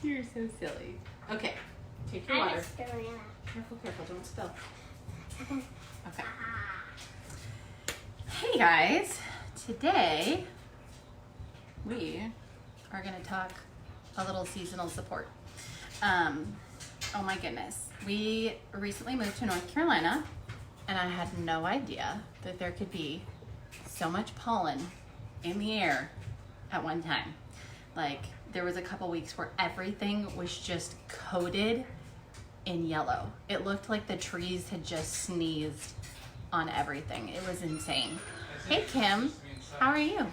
You're so silly. Okay, take your water. Careful, careful, don't spill. Okay. Hey guys, today we are going to talk a little seasonal support. Oh my goodness. We recently moved to North Carolina and I had no idea that there could be so much pollen in the air at one time. Like there was a couple weeks where everything was just coated in yellow. It looked like the trees had just sneezed on everything. It was insane. Hey Kim, how are you?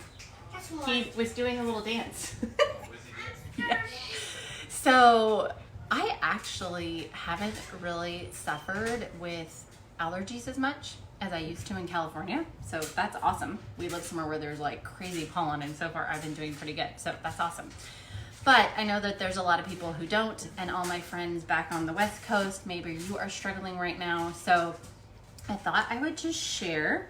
He was doing a little dance. Yeah. So I actually haven't really suffered with allergies as much as I used to in California. So that's awesome. We live somewhere where there's like crazy pollen and so far I've been doing pretty good. So that's awesome. But I know that there's a lot of people who don't, and all my friends back on the West Coast, maybe you are struggling right now. So I thought I would just share,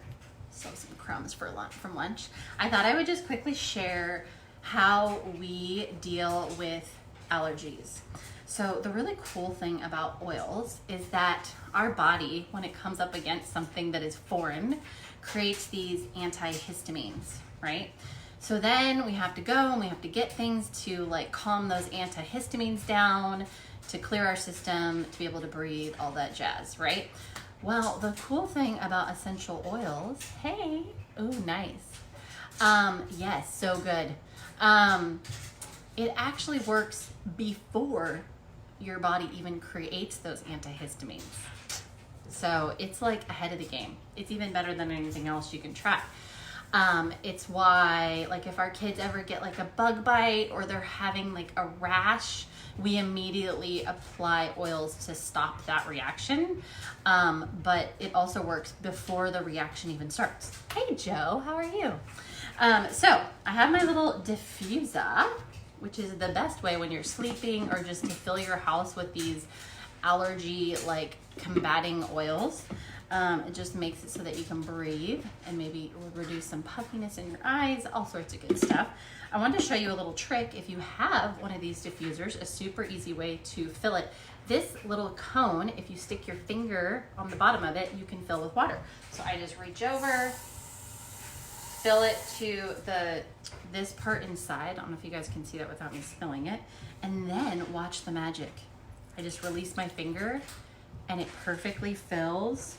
some crumbs for lunch, from lunch. I thought I would just quickly share how we deal with allergies. So the really cool thing about oils is that our body, when it comes up against something that is foreign, creates these antihistamines, right? So then we have to go and we have to get things to like calm those antihistamines down, to clear our system, to be able to breathe, all that jazz, right? Well, the cool thing about essential oils, hey, ooh, nice. Yes, so good. It actually works before your body even creates those antihistamines. So it's like ahead of the game. It's even better than anything else you can try. It's why, like, if our kids ever get like a bug bite or they're having like a rash, we immediately apply oils to stop that reaction. But it also works before the reaction even starts. Hey Joe, how are you? So I have my little diffuser, which is the best way when you're sleeping or just to fill your house with these allergy like combating oils. It just makes it so that you can breathe and maybe reduce some puffiness in your eyes, all sorts of good stuff. I wanted to show you a little trick. If you have one of these diffusers, a super easy way to fill it. This little cone, if you stick your finger on the bottom of it, you can fill with water. So I just reach over, fill it to this part inside. I don't know if you guys can see that without me spilling it. And then watch the magic. I just release my finger and it perfectly fills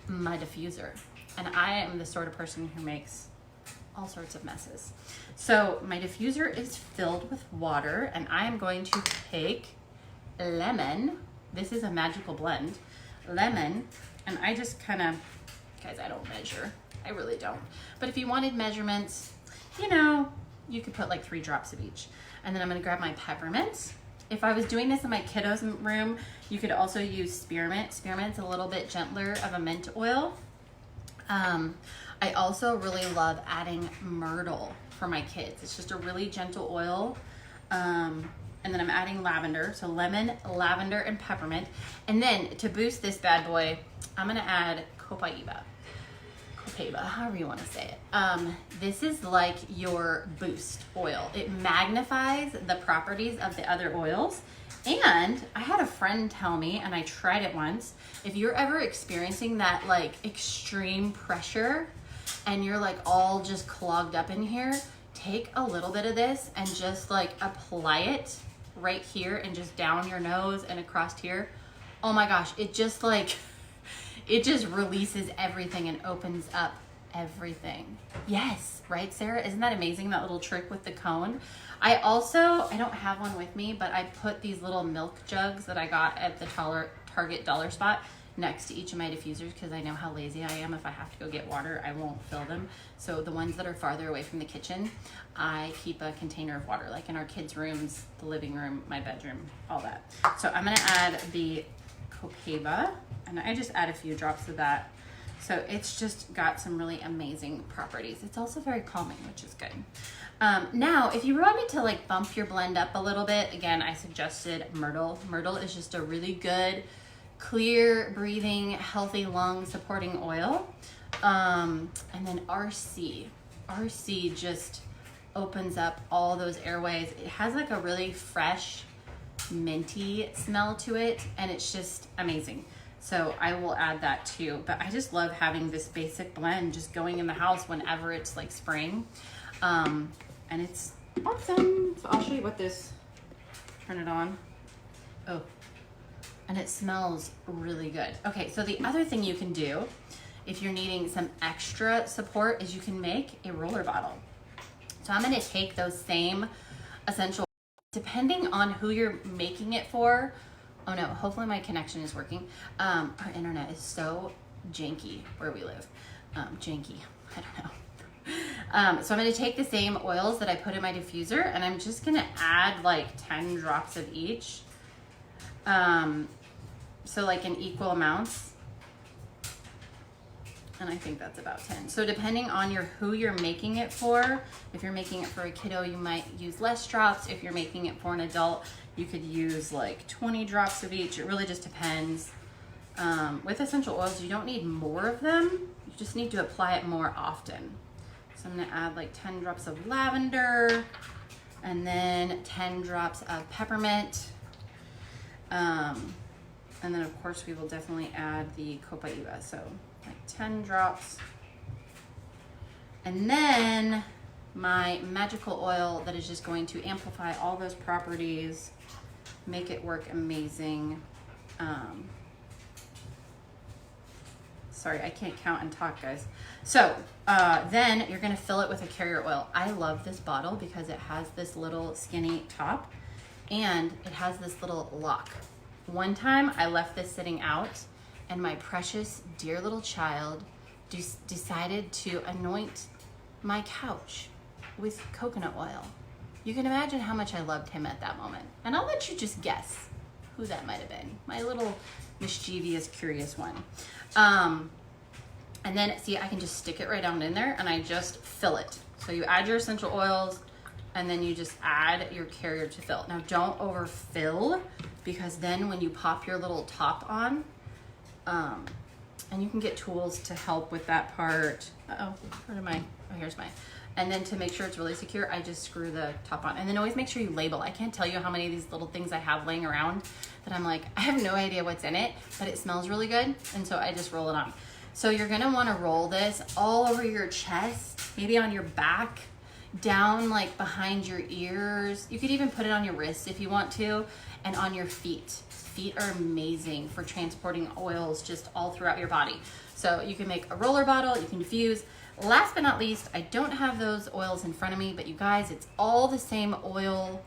my diffuser. And I am the sort of person who makes all sorts of messes. So my diffuser is filled with water and I am going to take lemon. This is a magical blend. Lemon, and I just kind of, guys, I don't measure. I really don't. But if you wanted measurements, you know, you could put like 3 drops of each. And then I'm gonna grab my peppermint. If I was doing this in my kiddos' room, you could also use spearmint. Spearmint's a little bit gentler of a mint oil. I also really love adding myrtle for my kids. It's just a really gentle oil. And then I'm adding lavender. So lemon, lavender, and peppermint. And then to boost this bad boy, I'm gonna add copaiba, however you want to say it. This is like your boost oil. It magnifies the properties of the other oils. And I had a friend tell me, and I tried it once, if you're ever experiencing that like extreme pressure and you're like all just clogged up in here, take a little bit of this and just like apply it right here and just down your nose and across here. Oh my gosh, it just like, it just releases everything and opens up everything. Yes, right, Sarah? Isn't that amazing, that little trick with the cone? I don't have one with me, but I put these little milk jugs that I got at the Target dollar spot next to each of my diffusers because I know how lazy I am. If I have to go get water, I won't fill them. So the ones that are farther away from the kitchen, I keep a container of water, like in our kids' rooms, the living room, my bedroom, all that. So I'm gonna add the copaiba, and I just add a few drops of that. So it's just got some really amazing properties. It's also very calming, which is good. Now, if you wanted to like bump your blend up a little bit, again, I suggested myrtle. Myrtle is just a really good, clear, breathing, healthy lung supporting oil. And then RC just opens up all those airways. It has like a really fresh, minty smell to it, and it's just amazing. So I will add that too. But I just love having this basic blend just going in the house whenever it's like spring. And it's awesome. So I'll show you what this, turn it on. Oh, and it smells really good. Okay, so the other thing you can do if you're needing some extra support is you can make a roller bottle. So I'm gonna take those same essential, depending on who you're making it for. Oh no, hopefully my connection is working. Our internet is so janky where we live. Janky, I don't know. So I'm gonna take the same oils that I put in my diffuser, and I'm just gonna add like 10 drops of each. So like in equal amounts. And I think that's about 10. So depending on who you're making it for, if you're making it for a kiddo, you might use less drops. If you're making it for an adult, you could use like 20 drops of each. It really just depends. With essential oils, you don't need more of them. You just need to apply it more often. So I'm gonna add like 10 drops of lavender, and then 10 drops of peppermint. And then of course we will definitely add the copaiba. So like 10 drops. And then my magical oil that is just going to amplify all those properties, make it work amazing. Sorry, I can't count and talk, guys. So then you're gonna fill it with a carrier oil. I love this bottle because it has this little skinny top and it has this little lock. One time I left this sitting out and my precious dear little child decided to anoint my couch with coconut oil. You can imagine how much I loved him at that moment. And I'll let you just guess who that might have been. My little mischievous, curious one. And then see, I can just stick it right down in there and I just fill it. So you add your essential oils and then you just add your carrier to fill. Now don't overfill, because then when you pop your little top on, and you can get tools to help with that part. Where am I? Oh, here's mine. And then to make sure it's really secure, I just screw the top on. And then always make sure you label. I can't tell you how many of these little things I have laying around that I'm like, I have no idea what's in it, but it smells really good. And so I just roll it on. So you're gonna wanna roll this all over your chest, maybe on your back, down like behind your ears. You could even put it on your wrists if you want to, and on your feet. Feet are amazing for transporting oils just all throughout your body. So you can make a roller bottle, you can diffuse. Last but not least, I don't have those oils in front of me, but you guys, it's all the same oil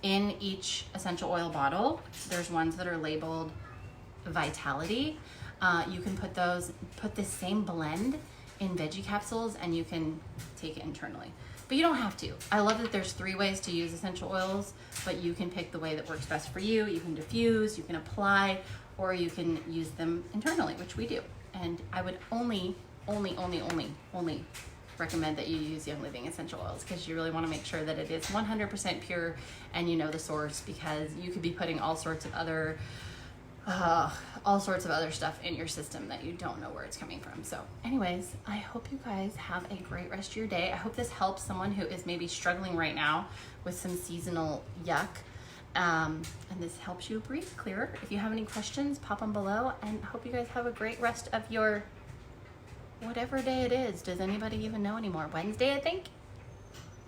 in each essential oil bottle. There's ones that are labeled Vitality. You can put this same blend in veggie capsules and you can take it internally. But you don't have to. I love that there's 3 ways to use essential oils, but you can pick the way that works best for you. You can diffuse, you can apply, or you can use them internally, which we do. And I would only recommend that you use Young Living essential oils, because you really want to make sure that it is 100% pure and you know the source, because you could be putting all sorts of other stuff in your system that you don't know where it's coming from. So anyways, I hope you guys have a great rest of your day. I hope this helps someone who is maybe struggling right now with some seasonal yuck. And this helps you breathe clearer. If you have any questions, pop them below, and hope you guys have a great rest of your whatever day it is. Does anybody even know anymore? Wednesday, I think.